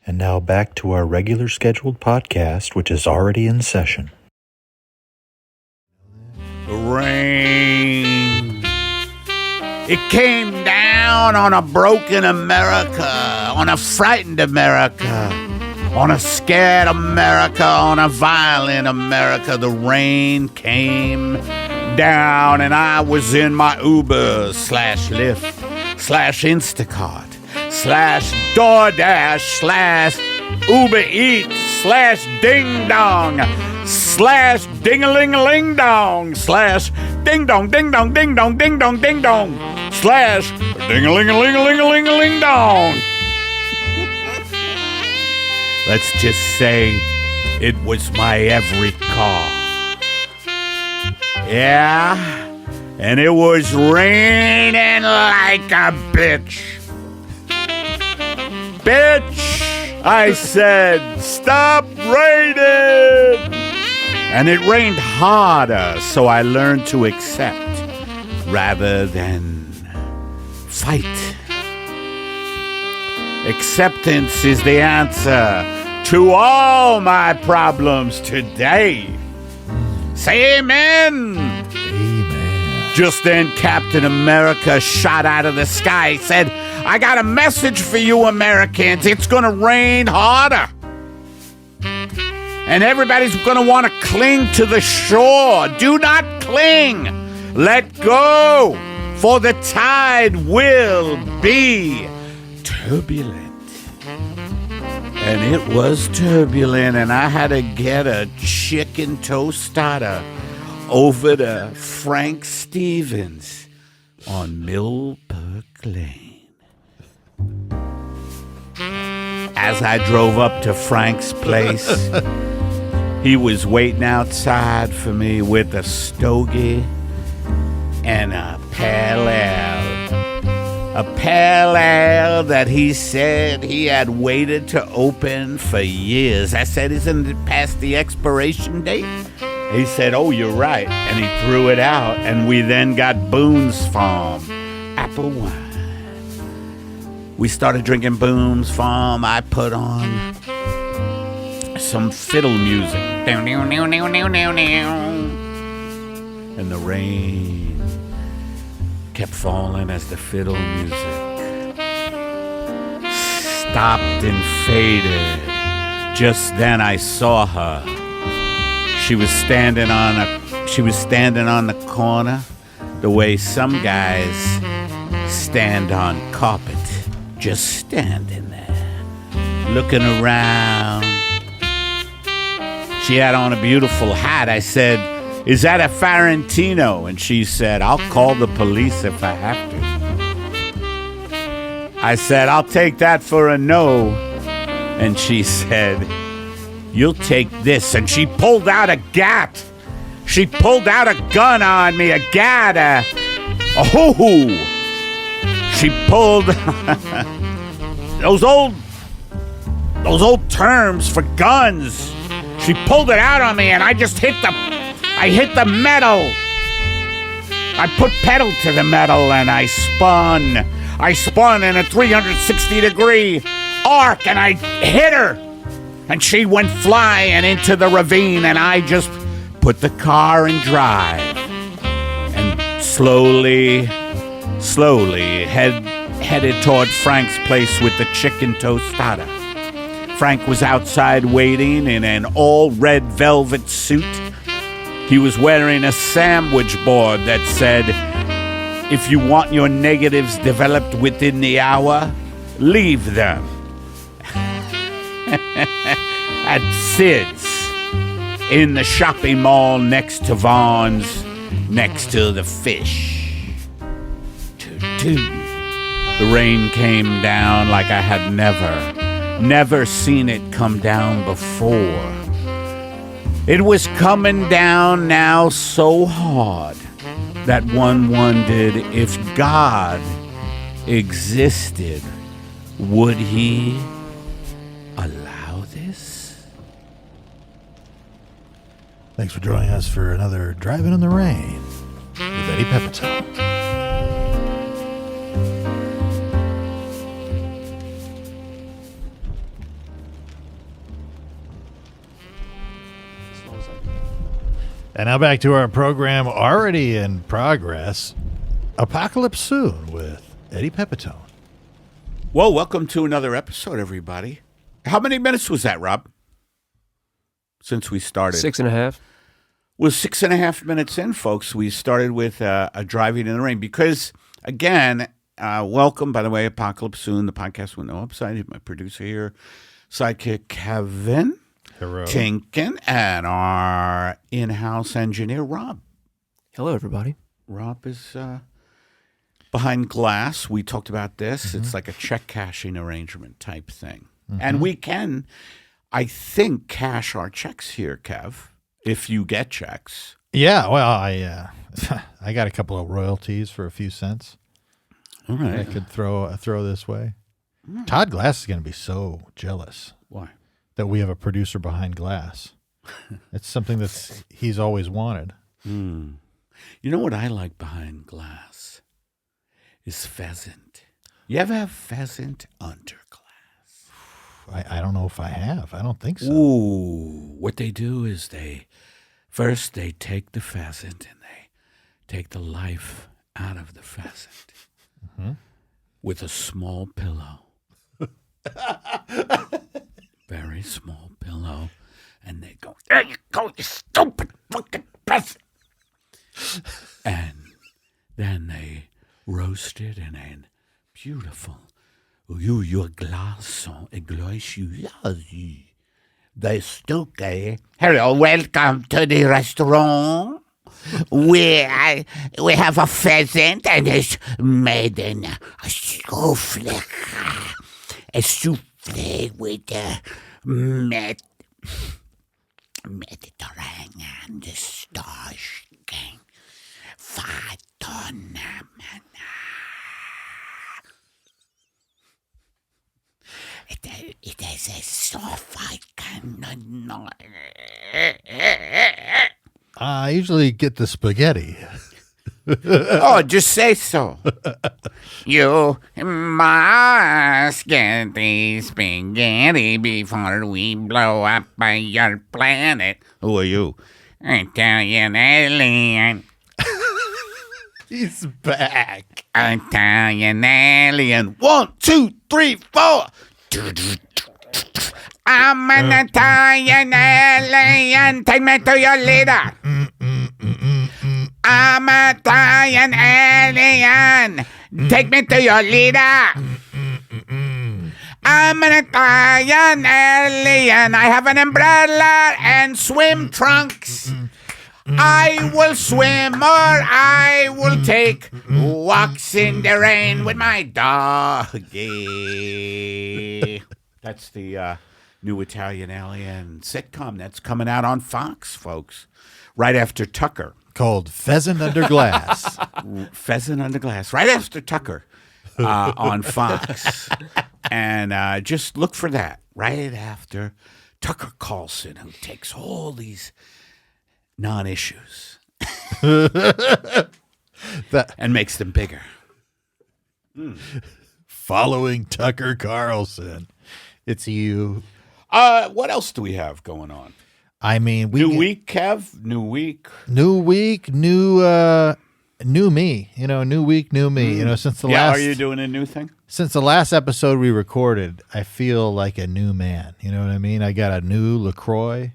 And now back to our regular scheduled podcast, which is already in session. The rain. It came down on a broken America, on a frightened America, on a scared America, on a violent America. The rain came down, and I was in my Uber / Lyft / Instacart / DoorDash / Uber Eats / Ding Dong / Ding-a-ling-a-ling Dong / Ding Dong Ding Dong Ding Dong Ding Dong Ding Dong / Ding-a-ling-a-ling-a-ling-a-ling-a-ling Dong. Let's just say it was my every car. Yeah, and it was raining like a bitch. Bitch, I said, stop raining. And it rained harder, so I learned to accept rather than fight. Acceptance is the answer to all my problems today. Say amen. Amen. Just then, Captain America shot out of the sky, said, I got a message for you Americans. It's going to rain harder. And everybody's going to want to cling to the shore. Do not cling. Let go. For the tide will be turbulent. And it was turbulent, and I had to get a chicken tostada over to Frank Stevens on Millbrook Lane. As I drove up to Frank's place, he was waiting outside for me with a stogie and a pale ale. A pale ale that he said he had waited to open for years. I said, isn't it past the expiration date? He said, oh, you're right. And he threw it out, and we then got Boone's Farm apple wine. We started drinking Boone's Farm. I put on some fiddle music. And the rain kept falling as the fiddle music stopped and faded. Just then I saw her. She was standing on the corner the way some guys stand on carpet, just standing there, looking around. She had on a beautiful hat. I said, is that a Farentino? And she said, I'll call the police if I have to. I said, I'll take that for a no. And she said, you'll take this. And she pulled out a gat. She pulled out a gun on me, a gat, She pulled those old terms for guns. She pulled it out on me, and I just hit the metal. I put pedal to the metal, and I spun. I spun in a 360-degree arc, and I hit her. And she went flying into the ravine, and I just put the car in drive. And slowly headed toward Frank's place with the chicken tostada. Frank was outside waiting in an all-red velvet suit. He was wearing a sandwich board that said, if you want your negatives developed within the hour, leave them. At Sid's, in the shopping mall next to Vaughn's, next to the fish. The rain came down like I had never seen it come down before. It was coming down now so hard that one wondered if God existed, would he allow this? Thanks for joining us for another Driving in the Rain with Eddie Pepitone. And now back to our program already in progress. Apocalypse Soon with Eddie Pepitone. Well, welcome to another episode, everybody. How many minutes was that, Rob? Since we started? 6.5. We're 6.5 minutes in, folks. We started with a driving in the rain because, again, welcome, by the way, Apocalypse Soon, the podcast with no upside. My producer here, sidekick Kevin. Hello. Tinkin, and our in-house engineer, Rob. Hello, everybody. Rob is behind glass. We talked about this. It's like a check cashing arrangement type thing. And we can, I think, cash our checks here, Kev, if you get checks. Yeah, well, I got a couple of royalties for a few cents. All right. I could throw this way. Todd Glass is going to be so jealous. Why? That we have a producer behind glass. It's something he's always wanted. You know what I like behind glass is pheasant. You ever have pheasant under glass? I don't know if I have. I don't think so. Ooh, what they do is they take the pheasant and they take the life out of the pheasant with a small pillow. Very small pillow, and they go, "There you go, you stupid fucking peasant." And then they roast it in a beautiful, your glass the stoke. Hello, welcome to the restaurant. We have a pheasant, and it's made in a souffle with Mediterranean starch king. It is a soft I cannot. I usually get the spaghetti. Oh, just say so. You must get the spaghetti before we blow up your planet. Who are you? Italian alien. He's back. Italian alien. 1, 2, 3, 4. I'm an Italian alien. Take me to your leader. I'm an Italian alien. Take me to your leader. I'm an Italian alien. I have an umbrella and swim trunks. I will swim or I will take walks in the rain with my doggy. That's the new Italian alien sitcom that's coming out on Fox, folks, right after Tucker. Called Pheasant Under Glass. Pheasant Under Glass, right after Tucker on Fox. And just look for that, right after Tucker Carlson, who takes all these non-issues and makes them bigger. Following Tucker Carlson. It's you. What else do we have going on? I mean, New week, Kev. New week, new me. You know, new week, new me. You know, since the last. Are you doing a new thing? Since the last episode we recorded, I feel like a new man. You know what I mean? I got a new LaCroix.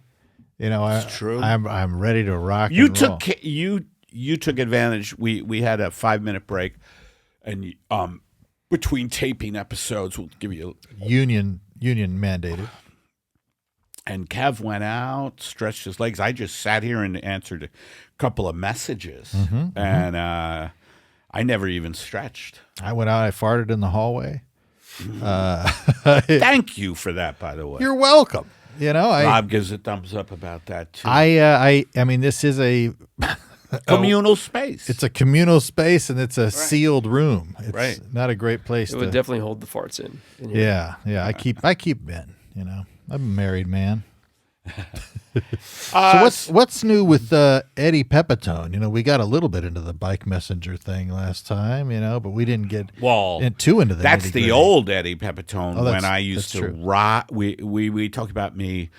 You know, it's true. I'm ready to rock. You and took roll. you took advantage. We had a 5-minute break, and between taping episodes, we'll give you union mandated. And Kev went out, stretched his legs. I just sat here and answered a couple of messages, and I never even stretched. I went out. I farted in the hallway. Thank you for that, by the way. You're welcome. You know, Rob gives a thumbs up about that too. I mean, this is a communal space. It's a communal space, and it's a sealed room. It's right. Not a great place. It would definitely hold the farts in here. Yeah. I keep Ben. You know, I'm a married man. So what's new with Eddie Pepitone? You know, we got a little bit into the bike messenger thing last time, you know, but we didn't get too into the That's the old Eddie Pepitone when I used to rock. We talked about me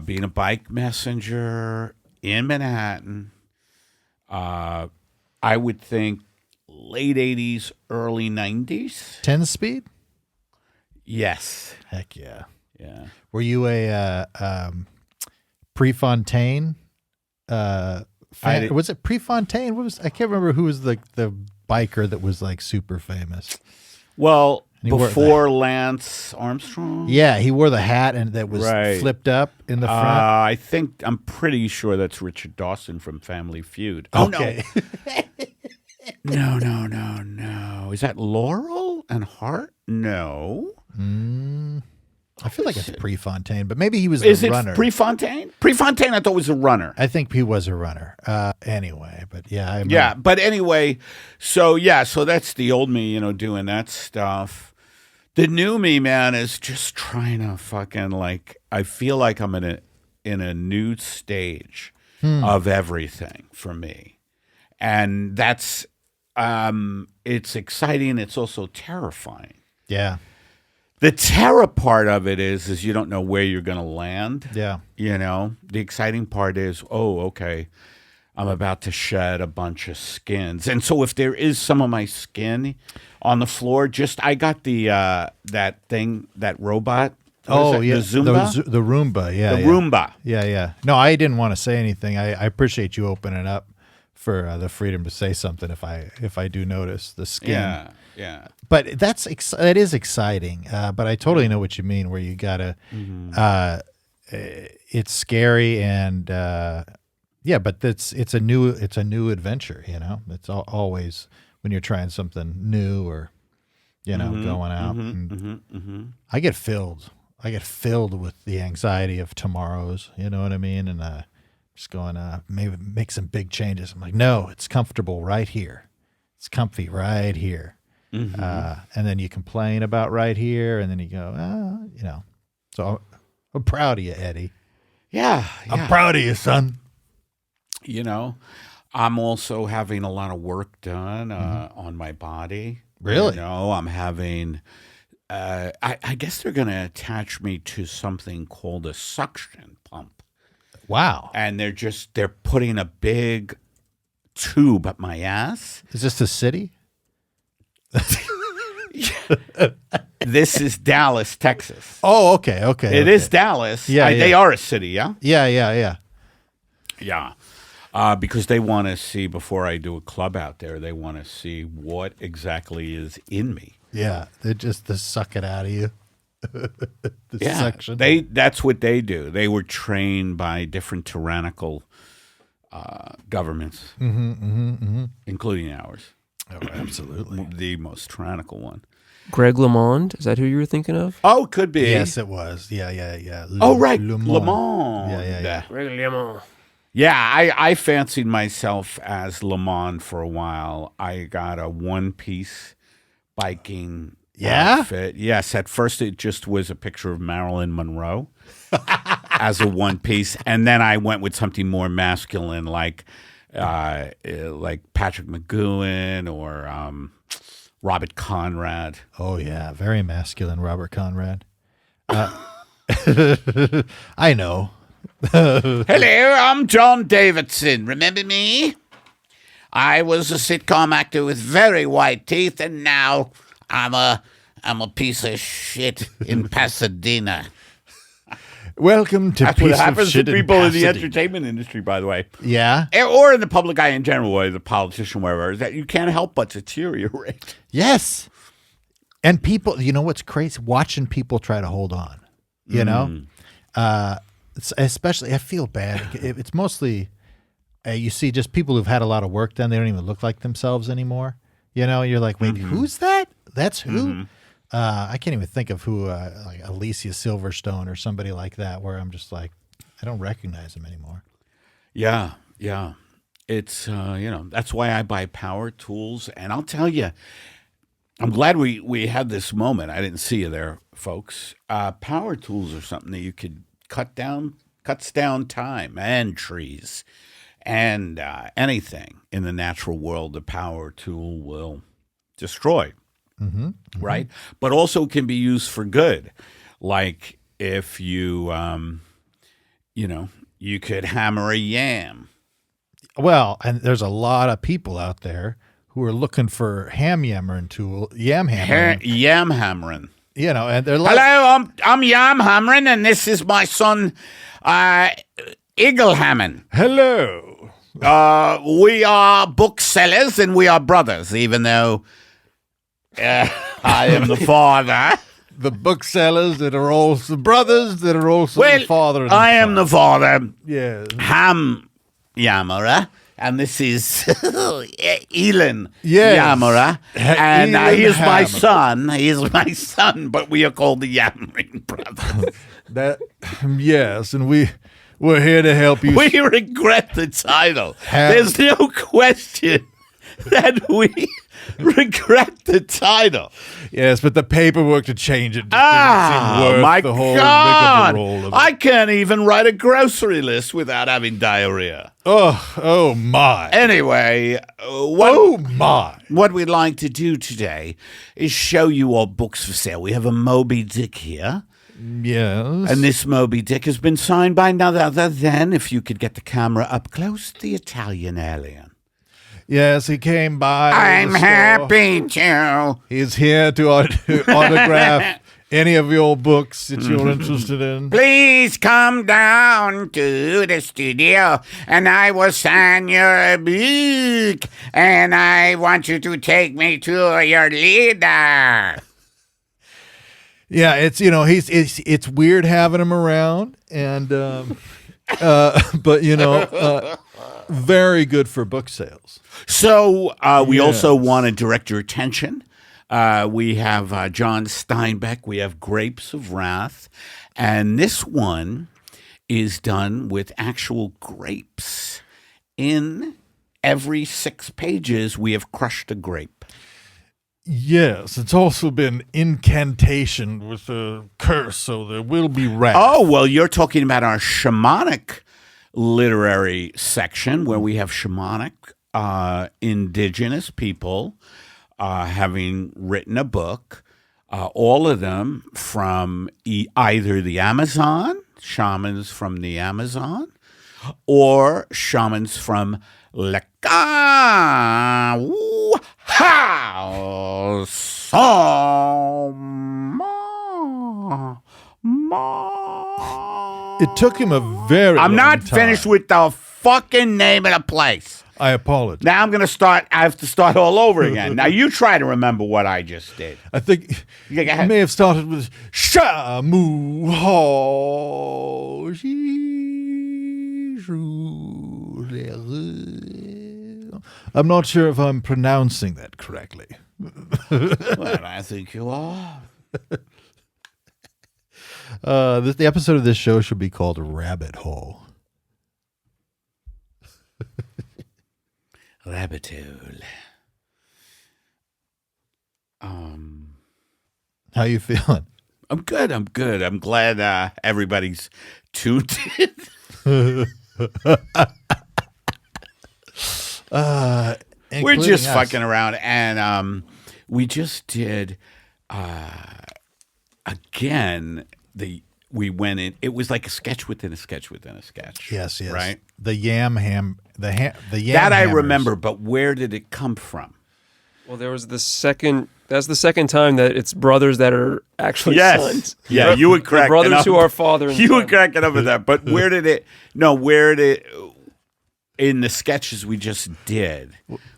being a bike messenger in Manhattan. I would think late 80s, early 90s. 10-speed? Yes. Heck yeah. Yeah. Were you a Prefontaine fan? Was it Prefontaine? I can't remember who was the biker that was like super famous. Well, And he wore before Lance Armstrong? Yeah, he wore the hat and that was flipped up in the front. I'm pretty sure that's Richard Dawson from Family Feud. Okay. No. No. Is that Laurel and Hart? No. I feel like it's Prefontaine, but maybe he was Is a it runner. Prefontaine? Prefontaine, I thought was a runner. I think he was a runner. Anyway, but yeah. Yeah, but anyway, so that's the old me, doing that stuff. The new me, man, is just trying to fucking I feel like I'm in a new stage of everything for me. And that's it's exciting, it's also terrifying. Yeah. The terror part of it is you don't know where you're going to land. Yeah. The exciting part is, okay, I'm about to shed a bunch of skins. And so if there is some of my skin on the floor, I got the that robot. Oh, yeah. The Zumba? The Roomba. Yeah. The Roomba. Yeah. No, I didn't want to say anything. I appreciate you opening up for the freedom to say something if I do notice the skin. Yeah. But that is exciting. But I totally know what you mean. Where you gotta, it's scary and but it's a new adventure. It's always when you're trying something new or going out. I get filled with the anxiety of tomorrows. You know what I mean? And just going maybe make some big changes. I'm like, no, it's comfortable right here. It's comfy right here. And then you complain about right here, and then you go, So I'm proud of you, Eddie. Yeah. I'm proud of you, son. I'm also having a lot of work done on my body. Really? I'm having. I guess they're going to attach me to something called a suction pump. Wow. And they're putting a big tube up my ass. Is this a city? This is Dallas, Texas. Oh, okay. It is Dallas. Yeah, They are a city, yeah? Yeah. Yeah. Because they want to see, before I do a club out there, they want to see what exactly is in me. Yeah, they just suck it out of you. Suction. That's what they do. They were trained by different tyrannical governments, including ours. Oh, absolutely. The most tyrannical one. Greg LeMond, is that who you were thinking of? Oh, could be. Yes, it was. Yeah. Right. Le Mans. Yeah. Greg LeMond. Yeah, I fancied myself as Le Mans for a while. I got a one-piece biking outfit. Yes, at first it just was a picture of Marilyn Monroe as a one-piece, and then I went with something more masculine, like Patrick McGowan or Robert Conrad. Oh yeah, very masculine, Robert Conrad. I know. Hello, I'm John Davidson. Remember me? I was a sitcom actor with very white teeth, and now I'm a piece of shit in Pasadena. Welcome to That's Piece what happens of Shit to people in the Pasadena. entertainment industry, by the way. Yeah. Or in the public eye in general, or the politician, wherever, is that you can't help but deteriorate. Yes. And people, what's crazy? Watching people try to hold on, especially, I feel bad. It's mostly, you see just people who've had a lot of work done. They don't even look like themselves anymore. You're like, wait, who's that? That's who? I can't even think of who, like Alicia Silverstone or somebody like that, where I'm just like, I don't recognize them anymore. Yeah. It's, that's why I buy power tools. And I'll tell you, I'm glad we had this moment. I didn't see you there, folks. Power tools are something that you could cuts down time and trees and anything in the natural world. The power tool will destroy. Right? But also can be used for good. Like if you, you could hammer a yam. Well, and there's a lot of people out there who are looking for yam hammering. Yam hammering. You know, and they're like, hello, I'm Yam Hammering, and this is my son, Eagle Hammond. hello. We are booksellers and we are brothers, even though I am the father. The booksellers that are also brothers that are also the father. And I am the father. Yes. Ham Yammerer. And this is Elon Yes. Yammerer. And Elon he is my Hammer. son. He is my son, but we are called the Yammering Brothers. Yes, and we're here to help you. We regret the title. There's no question that we regret the title. Yes, but the paperwork to change it just didn't seem worth My the whole God. rigmarole of it. I can't even write a grocery list without having diarrhea. Oh my. Anyway, Oh my. what we'd like to do today is show you all books for sale. We have a Moby Dick here. Yes. And this Moby Dick has been signed by none other than, if you could get the camera up close, the Italian alien. Yes, he came by. I'm the store. happy to. He's here to autograph any of your books that you're interested in. Please come down to the studio and I will sign your book. And I want you to take me to your leader. Yeah, it's weird having him around, and but very good for book sales. So we Yes. also want to direct your attention. We have John Steinbeck. We have Grapes of Wrath. And this one is done with actual grapes. In every 6 pages, we have crushed a grape. Yes, it's also been incantation with a curse, so there will be wrath. Oh, well, you're talking about our shamanic literary section where we have shamanic indigenous people having written a book, all of them from either the Amazon, shamans from the Amazon, or shamans from It took him a very I'm long not time. finished with the fucking name of the place. I apologize. Now I'm going to start. I have to start all over again. Now you try to remember what I just did. I think Yeah, go I ahead. may have started with Shamu Ho I'm not sure if I'm pronouncing that correctly. Well, I think you are. The episode of this show should be called Rabbit Hole. Rabbit hole. How you feeling? I'm good. I'm glad everybody's tuned in. We're just fucking around, and we just did again. We went in. It was like a sketch within a sketch within a sketch. Yes. Right. The yam. That I hammers. remember, but where did it come from? Well, there was that's the second time that it's brothers that are actually sons. Yeah, you would crack brothers up. who are father and You son. would crack it up with that. But where did it in the sketches we just did,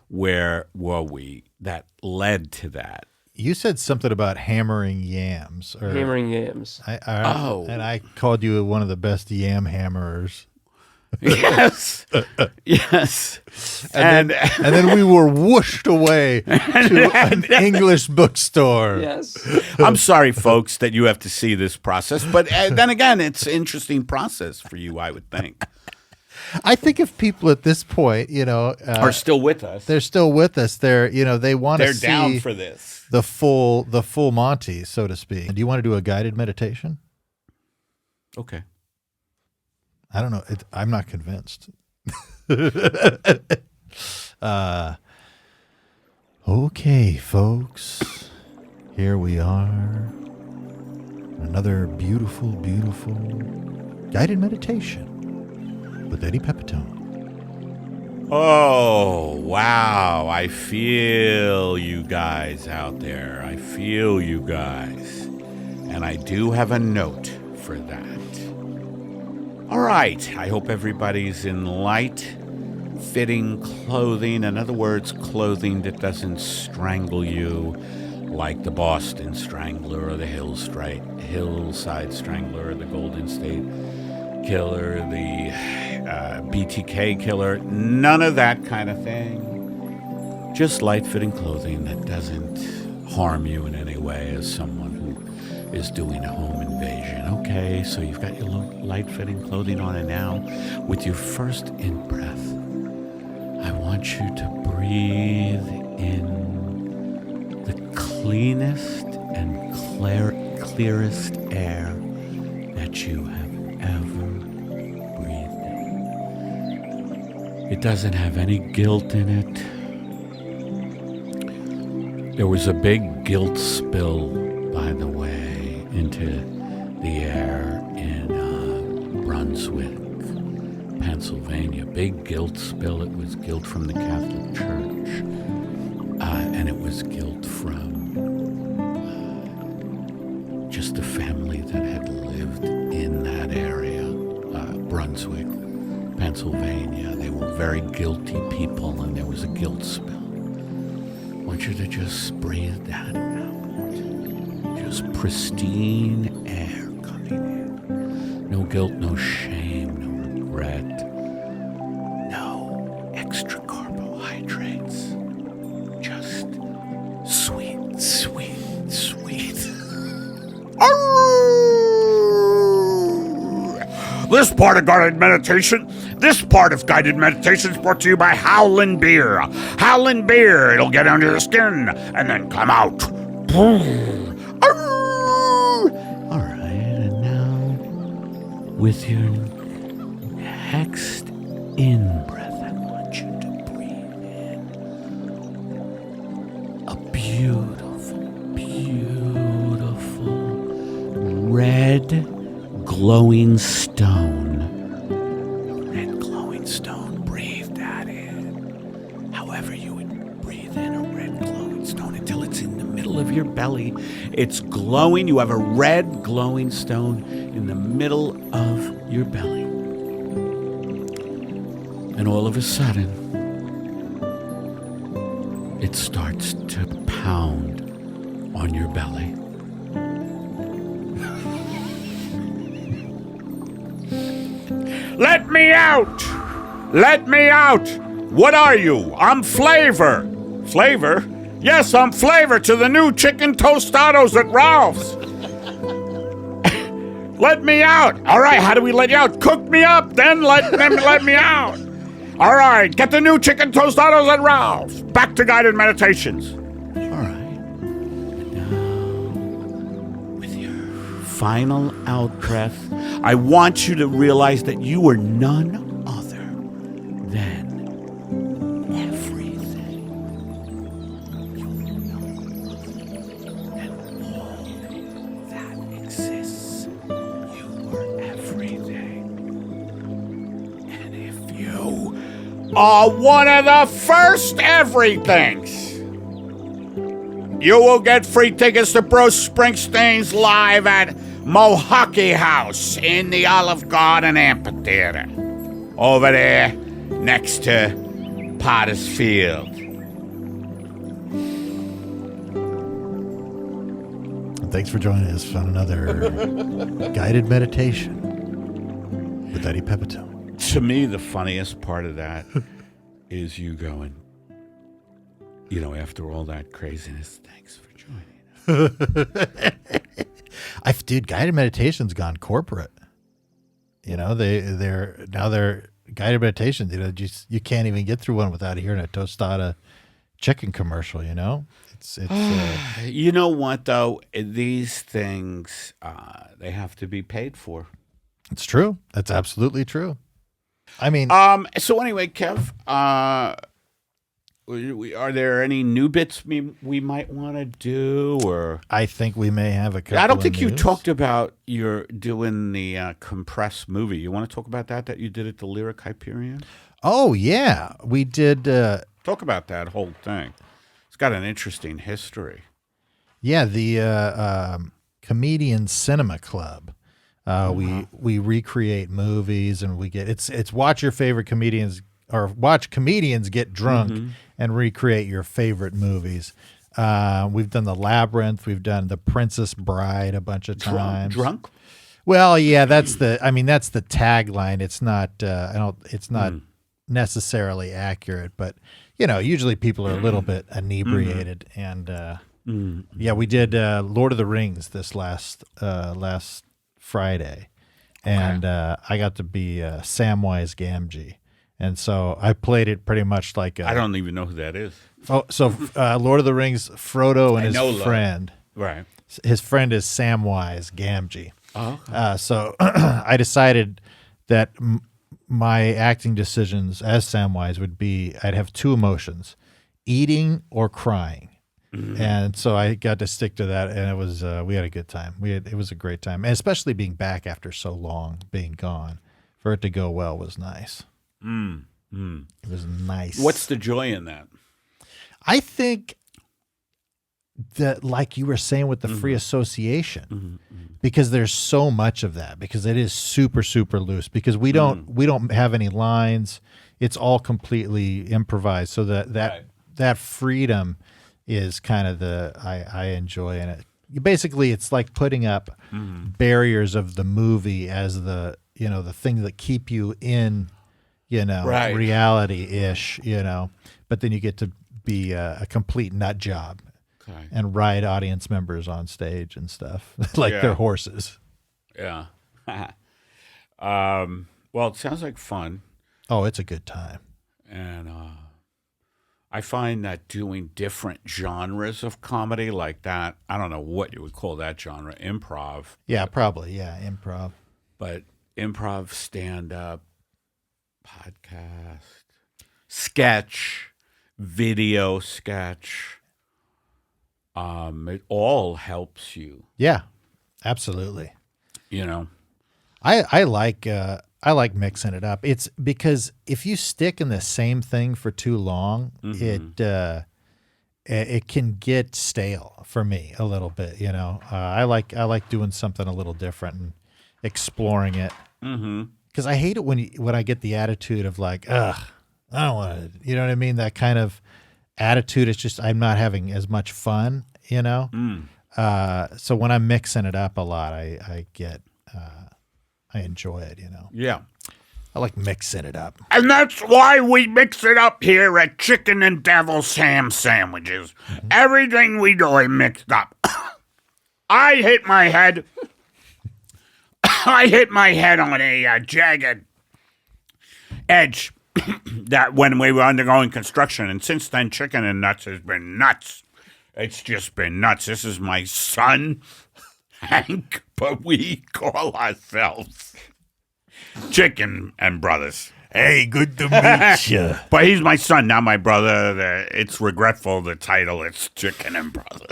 where were we that led to that? You said something about hammering yams. Or Hammering yams. And I called you one of the best yam hammerers. Yes. Yes. And then we were whooshed away to an English bookstore. Yes. I'm sorry, folks, that you have to see this process. But then again, it's an interesting process for you, I would think. I think if people at this point, Are still with us. they're still with us. They want to They're see down for this. the full Monty, so to speak. Do you want to do a guided meditation? Okay. I don't know. I'm not convinced. Okay, folks. Here we are. Another beautiful, beautiful guided meditation with Eddie Pepitone. Oh, wow. I feel you guys out there. I feel you guys. And I do have a note for that. All right. I hope everybody's in light-fitting clothing. In other words, clothing that doesn't strangle you like the Boston Strangler or the Hillside Strangler or the Golden State Killer, the BTK Killer. None of that kind of thing. Just light-fitting clothing that doesn't harm you in any way as someone who is doing a home invasion. Okay, so you've got your light-fitting clothing on, and now with your first in-breath, I want you to breathe in the cleanest and clearest air that you have ever breathed in. It doesn't have any guilt in it. There was a big guilt spill, by the way, into the air in Brunswick, Pennsylvania. Big guilt spill. It was guilt from the Catholic Church. And it was guilt from just a family that had lived in that area, Brunswick, Pennsylvania. They were very guilty people, and there was a guilt spill. I want you to just breathe that out. Just pristine air coming in. No guilt, no shame, no regret, no extra carbohydrates. Just sweet, sweet, sweet. This part of guided meditation is brought to you by Howlin' Beer. Howlin' Beer, it'll get under your skin and then come out. All right, and now with your next in-breath, I want you to breathe in a beautiful, beautiful red glowing stone. Red glowing stone. Breathe that in. However you would breathe in a red glowing stone until it's in the middle of your belly. It's glowing. You have a red glowing stone in the middle of your belly. And all of a sudden, it starts to pound on your belly. Let me out! Let me out! What are you? I'm Flavor. Flavor? Yes, I'm Flavor to the new chicken tostados at Ralph's. Let me out! All right, how do we let you out? Cook me up, then let me out. All right, get the new chicken tostados at Ralph's. Back to guided meditations. All right. Now, with your final out breath, I want you to realize that you are none other than everything. You are none other than all that exists. You are everything. And if you are one of the first everythings, you will get free tickets to Bruce Springsteen's live at Mohawk House in the Olive Garden Amphitheater. Over there, next to Potter's Field. And thanks for joining us on another guided meditation with Eddie Pepitone. To me, the funniest part of that is you going, after all that craziness, thanks for joining us. Dude, guided meditation's gone corporate. They're guided meditations. You can't even get through one without hearing a tostada chicken commercial. It's. You know what though? These things they have to be paid for. It's true. That's absolutely true. I mean, So anyway, Kev, Are there any new bits we might want to do, or I think we may have a couple. I don't think you news. talked about your doing the compressed movie. You want to talk about that you did at the Lyric Hyperion? Oh yeah, we did. Talk about that whole thing. It's got an interesting history. Yeah, the Comedian Cinema Club. We recreate movies, and we get it's watch your favorite comedians or watch comedians get drunk and recreate your favorite movies. We've done The Labyrinth, we've done The Princess Bride a bunch of times. Drunk? Well, yeah, that's the tagline. It's not it's not necessarily accurate, but usually people are a little bit inebriated and yeah, we did Lord of the Rings this last Friday, and I got to be Samwise Gamgee, and so I played it pretty much like I don't even know who that is. Oh, so Lord of the Rings, Frodo and his friend. Right. His friend is Samwise Gamgee. Oh, okay. So I decided that my acting decisions as Samwise would be I'd have two emotions, eating or crying. And so I got to stick to that, and it was we had a good time. It was a great time, and especially being back after so long, being gone, for it to go well was nice. It was nice. What's the joy in that? I think that, like you were saying with the free association, because there's so much of that, because it is super, super loose, because we don't have any lines. It's all completely improvised. So that freedom is kind of I enjoy in it. Basically, it's like putting up barriers of the movie as the thing that keep you in, reality-ish, but then you get to be a complete nut job and ride audience members on stage and stuff like they're horses. Yeah. Well, it sounds like fun. Oh, it's a good time. And I find that doing different genres of comedy like that, I don't know what you would call that genre, improv. Yeah, probably. Yeah, improv. But improv, stand-up, podcast, sketch, video sketch, it all helps you. Yeah, absolutely. I like mixing it up. It's because if you stick in the same thing for too long, it can get stale for me a little bit. I like doing something a little different and exploring it. Because I hate it when I get the attitude of like, ugh, I don't want to. You know what I mean? That kind of attitude. It's just I'm not having as much fun. So when I'm mixing it up a lot, I enjoy it, Yeah. I like mixing it up. And that's why we mix it up here at Chicken and Devil's Ham Sandwiches. Everything we do is mixed up. I hit my head on a jagged edge that when we were undergoing construction, and since then Chicken and Nuts has been nuts. It's just been nuts. This is my son, Hank, but we call ourselves Chicken and Brothers. Hey, good to meet you. But he's my son, not my brother. It's regretful, the title. It's Chicken and Brothers.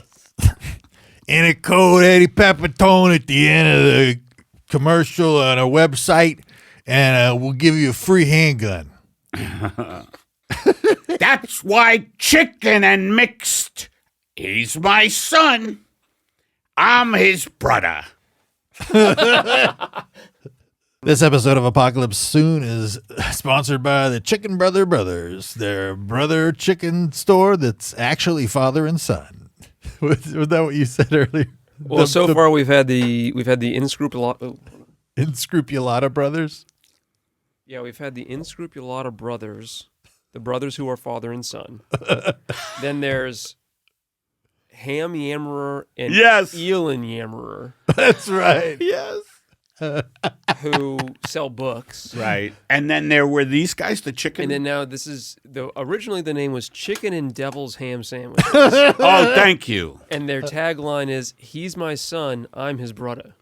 Enter code Eddie Pepitone at the end of the commercial on our website, and we'll give you a free handgun. That's why Chicken and Mixed. He's my son. I'm his brother. This episode of Apocalypse Soon is sponsored by the Chicken Brothers, their brother chicken store that's actually father and son. Was that what you said earlier? Well, so far we've had the Inscrupulata Brothers. Yeah, we've had the Inscrupulata Brothers, the brothers who are father and son. Then there's Ham Yammerer and Elon Yammerer. That's right. Yes. Who sell books. Right. And then there were these guys, the chicken. And then now this is originally the name was Chicken and Devil's Ham Sandwiches. Oh, thank you. And their tagline is, "He's my son, I'm his brother."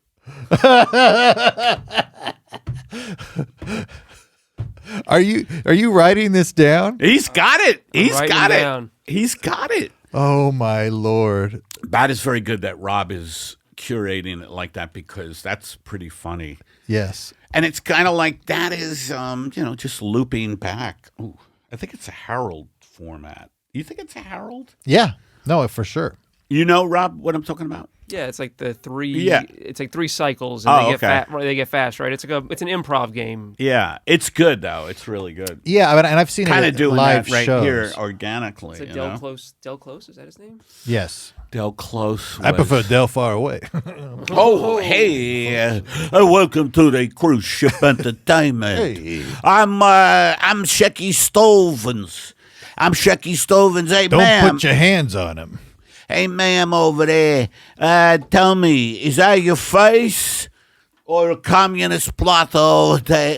Are you writing this down? He's got it. He's got it. Down. He's got it. Oh my Lord. That is very good that Rob is curating it like that because that's pretty funny. Yes. And it's kind of like that is, just looping back. Ooh, I think it's a Herald format. You think it's a Herald? Yeah. No, for sure. You know, Rob, what I'm talking about? Yeah, it's like the three. Yeah. It's like 3 cycles, and they get fast, right? It's an improv game. Yeah, it's good though. It's really good. Yeah, and I've seen Kind it of doing live that right shows. here organically. It's Del Close. Del Close, is that his name? Yes. Del Close. I prefer Del far away. Oh, hey! Welcome to the cruise ship entertainment. Hey. I'm Shecky Stovens. I'm Shecky Stovens. Hey, Don't ma'am. put your hands on him. Hey, ma'am, over there. Tell me, is that your face or a communist plot over there?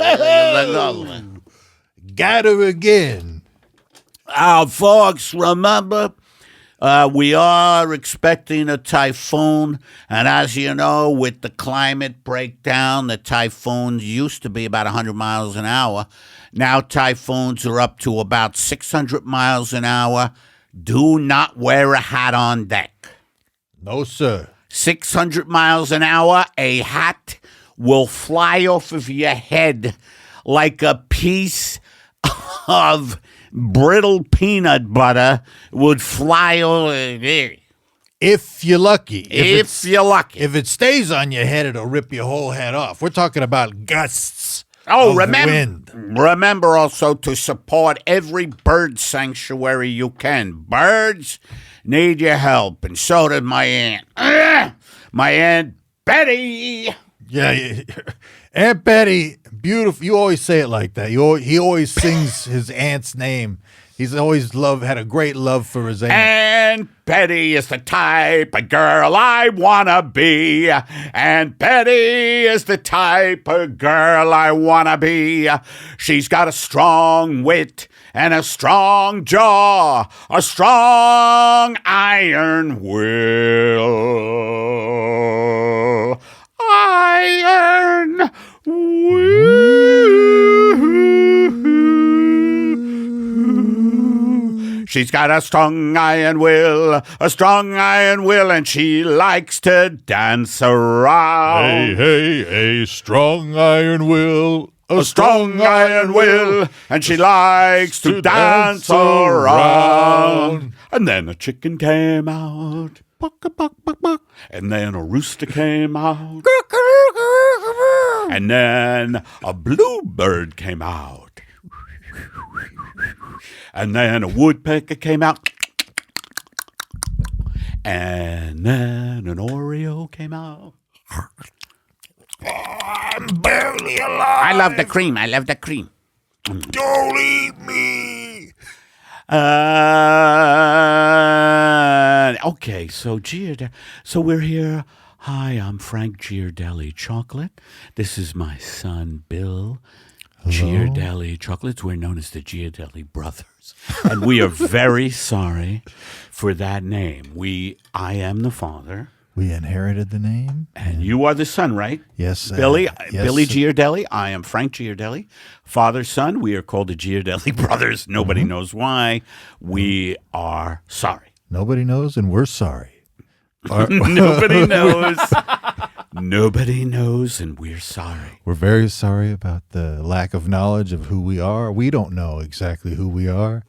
Got her again. Folks, remember, we are expecting a typhoon, and as you know, with the climate breakdown, the typhoons used to be about 100 miles an hour. Now typhoons are up to about 600 miles an hour. Do not wear a hat on deck. No, sir. 600 miles an hour, a hat will fly off of your head like a piece of brittle peanut butter would fly over there. If you're lucky. If you're lucky. If it stays on your head, it'll rip your whole head off. We're talking about gusts. Oh, of remember, wind. remember also to support every bird sanctuary you can. Birds need your help, and so did my aunt. My Aunt Betty. Yeah, Aunt Betty, beautiful. You always say it like that. He always sings his aunt's name. He's always had a great love for his aunt. Aunt Betty is the type of girl I wanna be. Aunt Betty is the type of girl I wanna be. She's got a strong wit and a strong jaw, a strong iron will. Iron will. She's got a strong iron will, and she likes to dance around. Hey, strong iron will. A strong iron will, and she likes to dance around. And then a chicken came out. Buck, buck, buck, buck. And then a rooster came out. And then a bluebird came out. And then a woodpecker came out. And then an Oreo came out. I'm barely alive. I love the cream. Don't eat me. Okay, so we're here. Hi, I'm Frank Giardelli Chocolate. This is my son, Bill. Giardelli Chocolates. We're known as the Giardelli Brothers. And we are very sorry for that name. I am the father. We inherited the name. And you are the son, right? Yes. Billy yes. Billy Giardelli. I am Frank Giardelli. Father, son. We are called the Giardelli Brothers. Nobody knows why. We are sorry. Nobody knows, and we're sorry. Nobody knows. Nobody knows, and we're sorry. We're very sorry about the lack of knowledge of who we are. We don't know exactly who we are.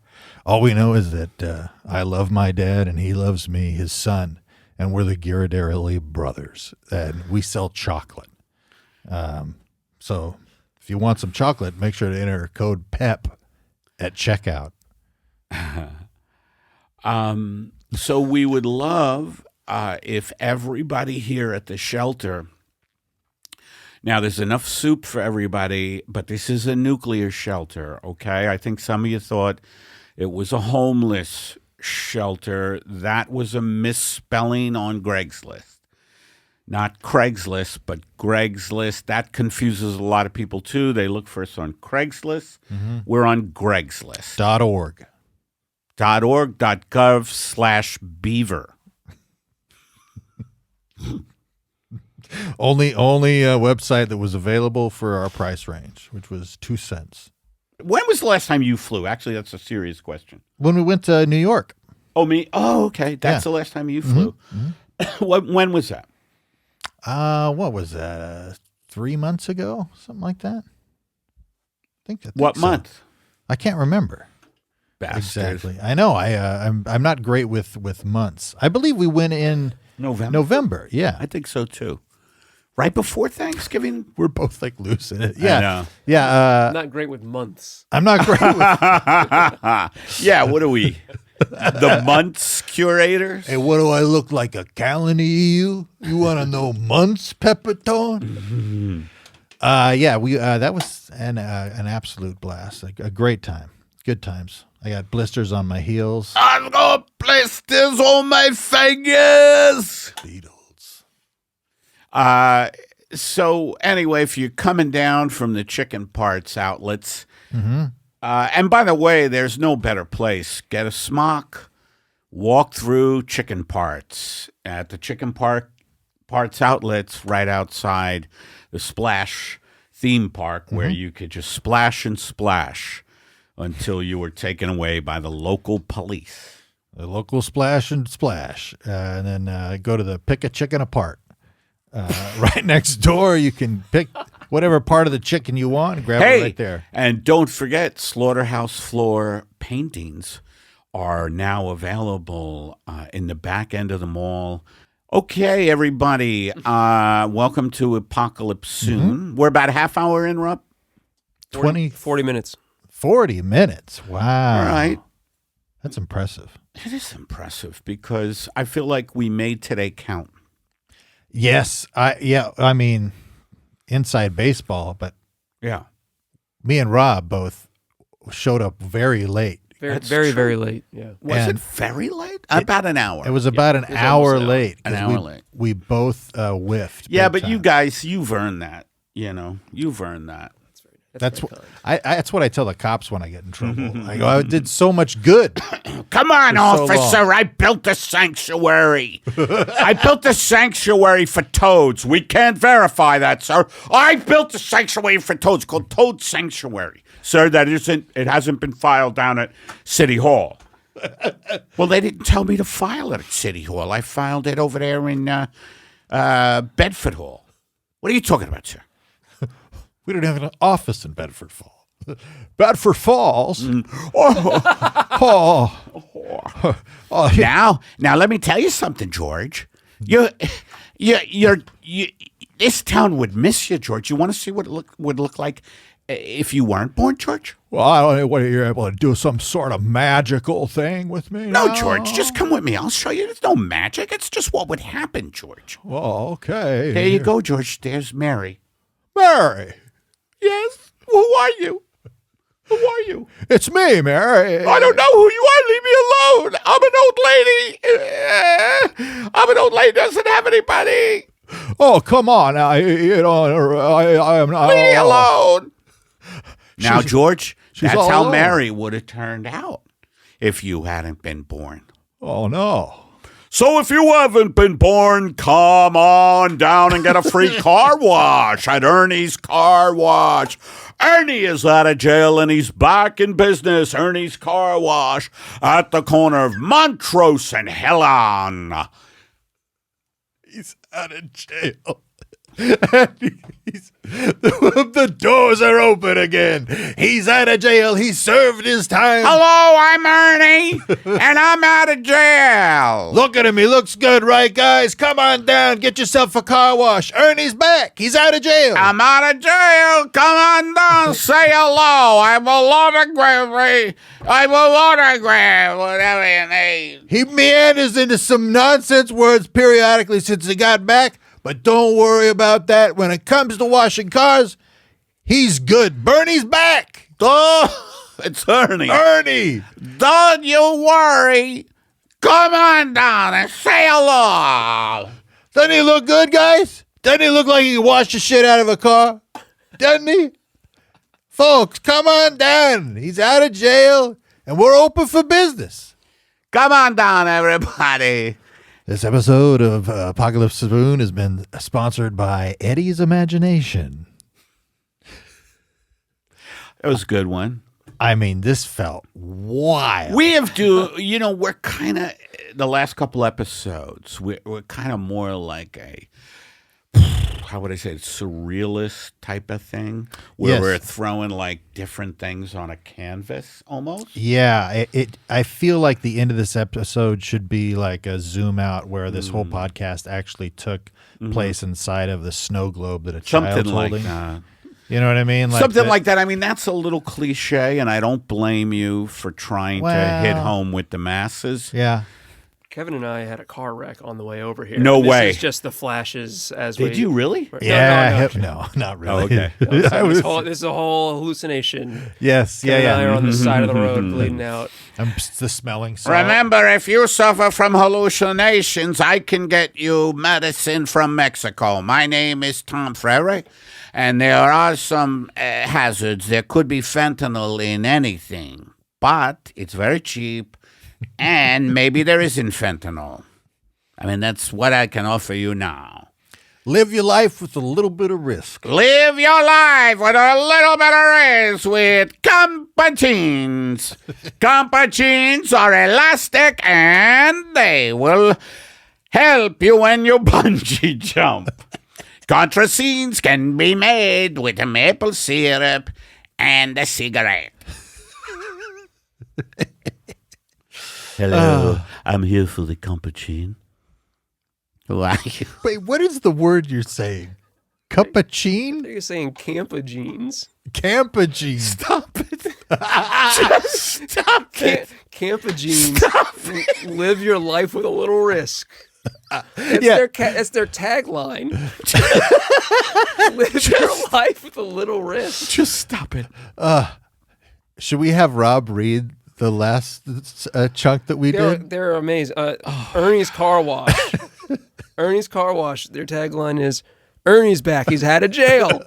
All we know is that I love my dad, and he loves me, his son. And we're the Giardelli Brothers, and we sell chocolate. So if you want some chocolate, make sure to enter code PEP at checkout. So we would love if everybody here at the shelter. Now, there's enough soup for everybody, but this is a nuclear shelter, okay? I think some of you thought it was a homeless shelter. That was a misspelling on Greg's List. Not Craigslist, but Greg's List. That confuses a lot of people too. They look for us on Craigslist. Mm-hmm. We're on Greg's List. .org. .org.gov/beaver. Only website that was available for our price range, which was 2 cents. When was the last time you flew? Actually, that's a serious question. When we went to New York. Oh, me? Oh, okay. That's the last time you flew. When was that? What was that? 3 months ago? Something like that? I think what month? I can't remember. Bastard. Exactly. I know. I'm not great with months. I believe we went in November. Yeah. I think so too. Right before Thanksgiving? We're both like losing it. Yeah. I know. Yeah. I'm not great with months. I'm not great with Yeah, what are we? The months curators? Hey, what do I look like, a calendar you? You want to know months, Pepitone? Yeah, we that was an absolute blast. A great time. Good times. I got blisters on my heels. I've got blisters on my fingers. Beatles. So anyway, if you're coming down from the chicken parts outlets, and by the way, there's no better place. Get a smock, walk through chicken parts at the chicken parts outlets right outside the Splash theme park, where you could just splash and splash until you were taken away by the local police. The local splash and splash, and then go to the pick a chicken apart. Right next door, you can pick whatever part of the chicken you want and grab it right there. And don't forget, slaughterhouse floor paintings are now available in the back end of the mall. Okay, everybody, welcome to Apocalypse Soon. We're about a half hour in, Rob? 40 minutes. 40 minutes. Wow. All right. That's impressive. It is impressive because I feel like we made today count. Yes, I mean, inside baseball, but yeah, me and Rob both showed up very late. Very late. Yeah. Was it very late? About an hour. It was about an hour late. An hour late. We both whiffed. Yeah, but time. you guys, you've earned that. You know, you've earned that. That's what I tell the cops when I get in trouble. I go, I did so much good. Come on, officer. I built a sanctuary. I built a sanctuary for toads. We can't verify that, sir. I built a sanctuary for toads called Toad Sanctuary. Sir, it hasn't been filed down at City Hall. Well, they didn't tell me to file it at City Hall. I filed it over there in Bedford Hall. What are you talking about, sir? We don't have an office in Bedford Falls. Bedford Falls. Now, let me tell you something, George. This town would miss you, George. You want to see what it would look like if you weren't born, George? Well, I don't know whether you're able to do some sort of magical thing with me. No, George, just come with me. I'll show you. There's no magic. It's just what would happen, George. Well, okay. There you go, George. There's Mary. Mary. Yes? Who are you? Who are you? It's me, Mary. I don't know who you are. Leave me alone. I'm an old lady. I'm an old lady. Doesn't have anybody. Oh, come on. I am not. Leave me alone. Now, George, that's how alone. Mary would have turned out if you hadn't been born. Oh, no. So if you haven't been born, come on down and get a free car wash at Ernie's Car Wash. Ernie is out of jail and he's back in business. Ernie's Car Wash at the corner of Montrose and Helen. He's out of jail. The doors are open again. He's out of jail. He served his time. Hello, I'm Ernie, and I'm out of jail. Look at him. He looks good, right, guys? Come on down. Get yourself a car wash. Ernie's back. He's out of jail. I'm out of jail. Come on down. Say hello. I will autograph. Whatever your name. He meanders into some nonsense words periodically since he got back. But don't worry about that. When it comes to washing cars, he's good. Bernie's back. Oh, it's Ernie. Ernie. Don't you worry. Come on down and say hello. Doesn't he look good, guys? Doesn't he look like he can wash the shit out of a car? Doesn't he? Folks, come on down. He's out of jail, and we're open for business. Come on down, everybody. This episode of Apocalypse Spoon has been sponsored by Eddie's Imagination. That was a good one. I mean, this felt wild. We have to, we're kind of, the last couple episodes, we're kind of more like a, how would I say, surrealist type of thing, where we're throwing like different things on a canvas almost. Yeah, I feel like the end of this episode should be like a zoom out where this whole podcast actually took place inside of the snow globe that a child's holding. That. You know what I mean? Something like that. I mean, that's a little cliche, and I don't blame you for trying to hit home with the masses. Yeah. Kevin and I had a car wreck on the way over here. No way. This is just the flashes as Did you really? No, not really. Oh, okay. This is a whole hallucination. Yes. Kevin and I are on the side of the road bleeding out. I'm the smelling salt. Remember, if you suffer from hallucinations, I can get you medicine from Mexico. My name is Tom Frere, and there are some hazards. There could be fentanyl in anything, but it's very cheap. And maybe there isn't fentanyl. I mean, that's what I can offer you now. Live your life with a little bit of risk. Live your life with a little bit of risk with Compagines. Compagines are elastic and they will help you when you bungee jump. Contrascenes can be made with a maple syrup and a cigarette. Hello, I'm here for the Compagine. Who are you? Wait, what is the word you're saying? Cappuccine? You're saying Campagines. Campagine. Stop it. Just stop it. Campagines. Stop it. Live your life with a little risk. That's their tagline. Live your life with a little risk. Just stop it. Should we have Rob read the last chunk that we did? They're amazing. Ernie's Car Wash. Ernie's Car Wash. Their tagline is, Ernie's back. He's out of jail.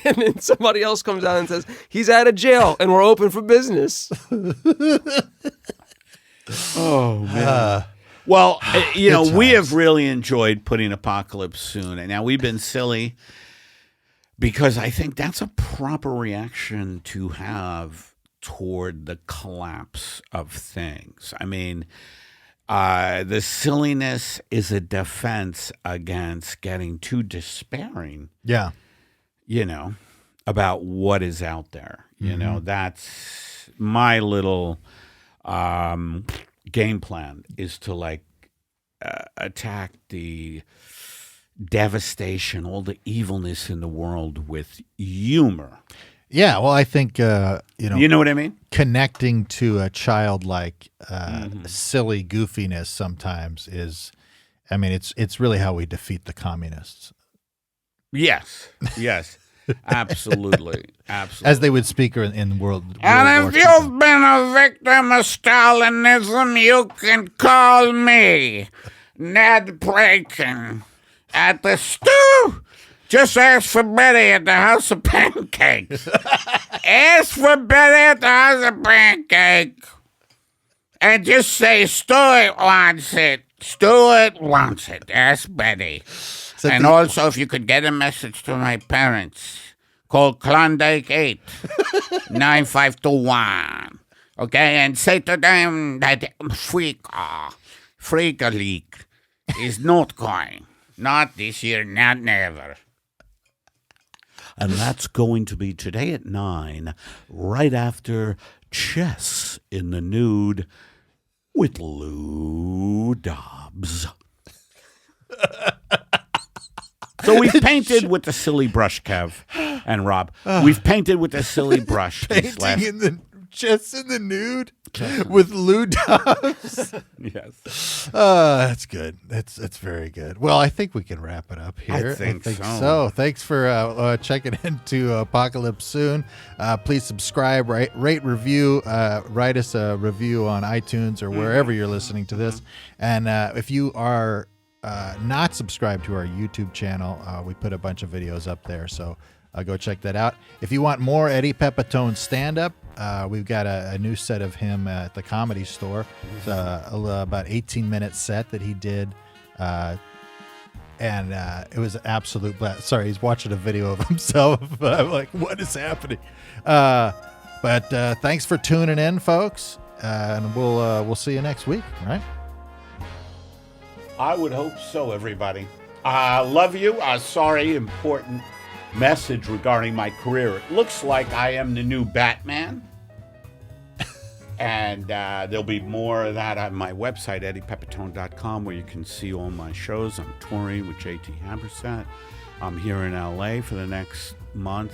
And then somebody else comes out and says, he's out of jail and we're open for business. Oh, man. Well, we have really enjoyed putting Apocalypse Soon. And now we've been silly because I think that's a proper reaction to have toward the collapse of things. I mean, the silliness is a defense against getting too despairing. Yeah. About what is out there. That's my little game plan, is to attack the devastation, all the evilness in the world with humor. Yeah, well, I think, you know what I mean? Connecting to a childlike, silly goofiness sometimes is, I mean, it's really how we defeat the communists. Yes, absolutely. As they would speak in World War And if you've been a victim of Stalinism, you can call me Ned Braken at the stew. Just ask for Betty at the House of Pancakes. Ask for Betty at the House of Pancakes. And just say, Stuart wants it. Stuart wants it. Ask Betty. And also, if you could get a message to my parents, call Klondike 8, 9521. Okay, and say to them that Freak League is not going. Not this year, not never. And that's going to be today at 9, right after Chess in the Nude with Lou Dobbs. So we've painted with the silly brush, Kev and Rob. We've painted with the silly brush. Chess in the Nude with Lou Dobbs. Yes. That's good. That's very good. Well, I think we can wrap it up here. I think so. Thanks for checking into Apocalypse Soon. Please subscribe, rate, review, write us a review on iTunes or wherever you're listening to this. And if you are not subscribed to our YouTube channel, we put a bunch of videos up there, so go check that out. If you want more Eddie Pepitone stand-up, we've got a new set of him at the Comedy Store. It's about 18-minute set that he did And it was an absolute blast. Sorry, he's watching a video of himself. I'm like, what is happening? But thanks for tuning in, folks. And we'll see you next week, right? I would hope so, everybody. Love you. Sorry, important message regarding my career. It looks like I am the new Batman. And there'll be more of that on my website, eddiepepitone.com, where you can see all my shows. I'm touring with JT Habersatt. I'm here in LA for the next month.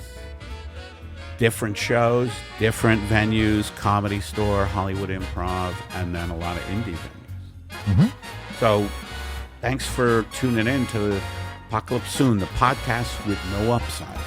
Different shows, different venues, Comedy Store, Hollywood Improv, and then a lot of indie venues. Mm-hmm. So thanks for tuning in to Apocalypse Soon, the podcast with no upside.